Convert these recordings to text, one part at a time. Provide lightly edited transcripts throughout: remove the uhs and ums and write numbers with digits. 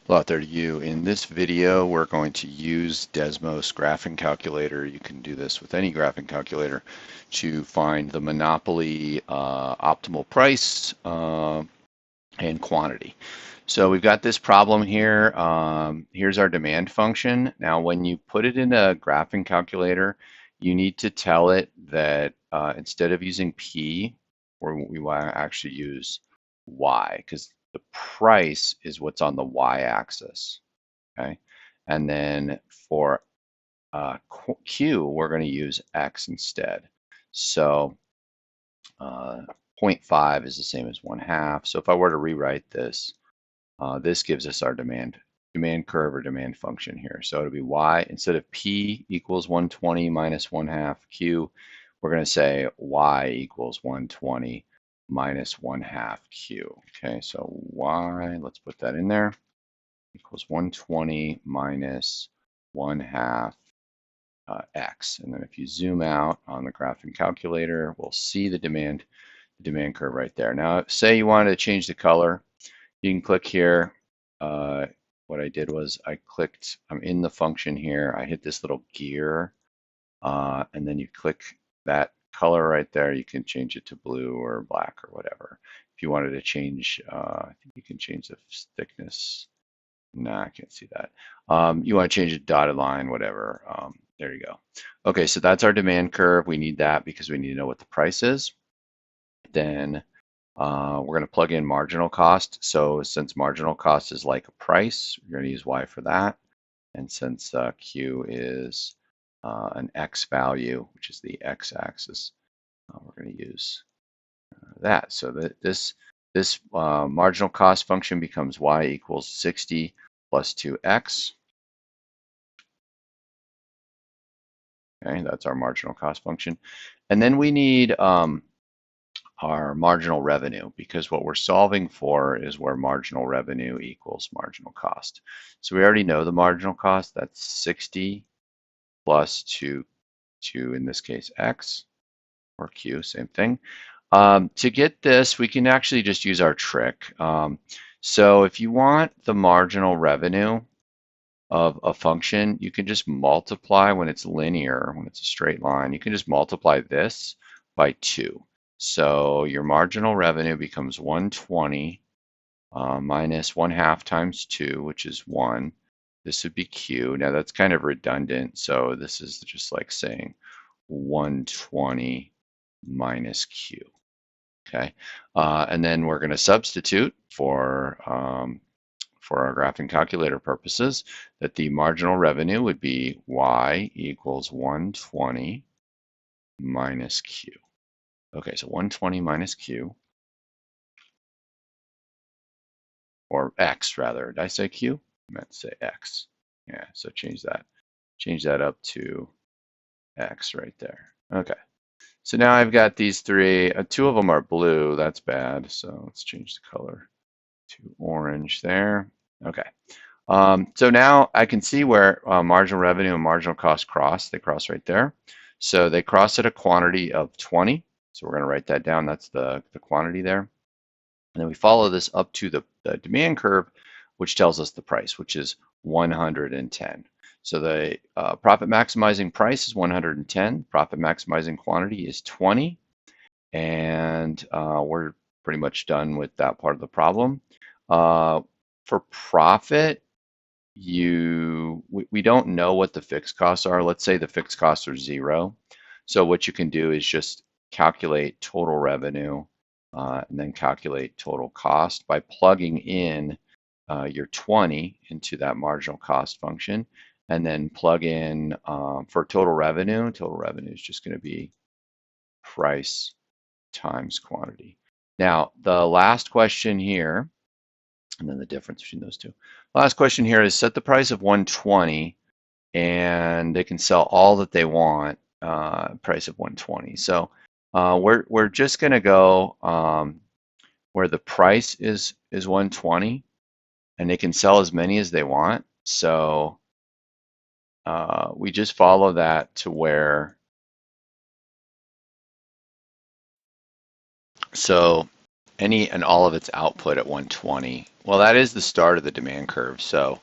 Hello out there to you. In this video, we're going to use Desmos graphing calculator. You can do this with any graphing calculator to find the monopoly optimal price and quantity. So we've got this problem here. Here's our demand function. Now, when you put it in a graphing calculator, you need to tell it that instead of using P, we want to actually use Y, because the price is what's on the Y-axis, okay? And then for Q, we're going to use X instead. So 0.5 is the same as 1/2. So if I were to rewrite this, this gives us our demand curve or demand function here. So it'll be Y, instead of P equals 120 minus 1/2 Q, we're going to say Y equals 120 minus 1/2 Q. Okay, so Y, let's put that in there, equals 120 minus 1/2 X. And then if you zoom out on the graphing calculator, we'll see the demand curve right there. Now, say you wanted to change the color, you can click here. What I did was I clicked, I'm in the function here, I hit this little gear, and then you click that color right there. You can change it to blue or black or whatever. If you wanted to change, I think you can change the thickness. No, I can't see that. You want to change a dotted line, whatever. There you go. Okay, so that's our demand curve. We need that because we need to know what the price is. Then we're going to plug in marginal cost. So since marginal cost is like a price, we're going to use Y for that. And since Q is an X value, which is the X axis, we're going to use that. So that this marginal cost function becomes Y equals 60 plus 2X. Okay, that's our marginal cost function. And then we need our marginal revenue, because what we're solving for is where marginal revenue equals marginal cost. So we already know the marginal cost. That's 60 plus 2, in this case, X, or Q, same thing. To get this, we can actually just use our trick. So if you want the marginal revenue of a function, you can just multiply when it's linear, when it's a straight line, you can just multiply this by 2. So your marginal revenue becomes 120 minus 1/2 times 2, which is 1. This would be Q. Now that's kind of redundant, so this is just like saying 120 minus Q. Okay, and then we're going to substitute for our graphing calculator purposes that the marginal revenue would be Y equals 120 minus Q. Okay, so 120 minus Q, or X rather. Did I say Q? I meant to say X. Yeah, so change that up to X right there. Okay, so now I've got these three. Two of them are blue. That's bad. So let's change the color to orange there. Okay. So now I can see where marginal revenue and marginal cost cross. They cross right there. So they cross at a quantity of 20. So we're going to write that down. That's the quantity there. And then we follow this up to the demand curve, which tells us the price, which is 110. So the profit maximizing price is 110. Profit maximizing quantity is 20. And we're pretty much done with that part of the problem. For profit, we don't know what the fixed costs are. Let's say the fixed costs are 0. So what you can do is just calculate total revenue and then calculate total cost by plugging in your 20 into that marginal cost function, and then plug in for total revenue. Total revenue is just going to be price times quantity. Now, the last question here, and then the difference between those two. Last question here is set the price of 120, and they can sell all that they want, price of 120. So we're just going to go where the price is 120, and they can sell as many as they want. So we just follow that to where, so any and all of its output at 120. Well, that is the start of the demand curve. So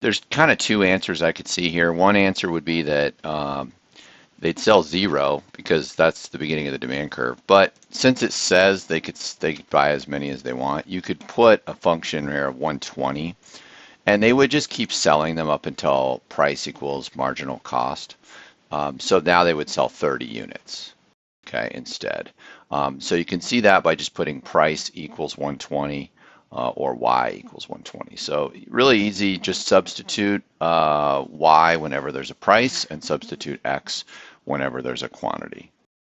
there's kind of two answers I could see here. One answer would be that they'd sell 0 because that's the beginning of the demand curve. But since it says they could buy as many as they want, you could put a function here of 120, and they would just keep selling them up until price equals marginal cost. So now they would sell 30 units, okay, instead. So you can see that by just putting price equals 120 or y equals 120. So really easy, just substitute y whenever there's a price and substitute x whenever there's a quantity.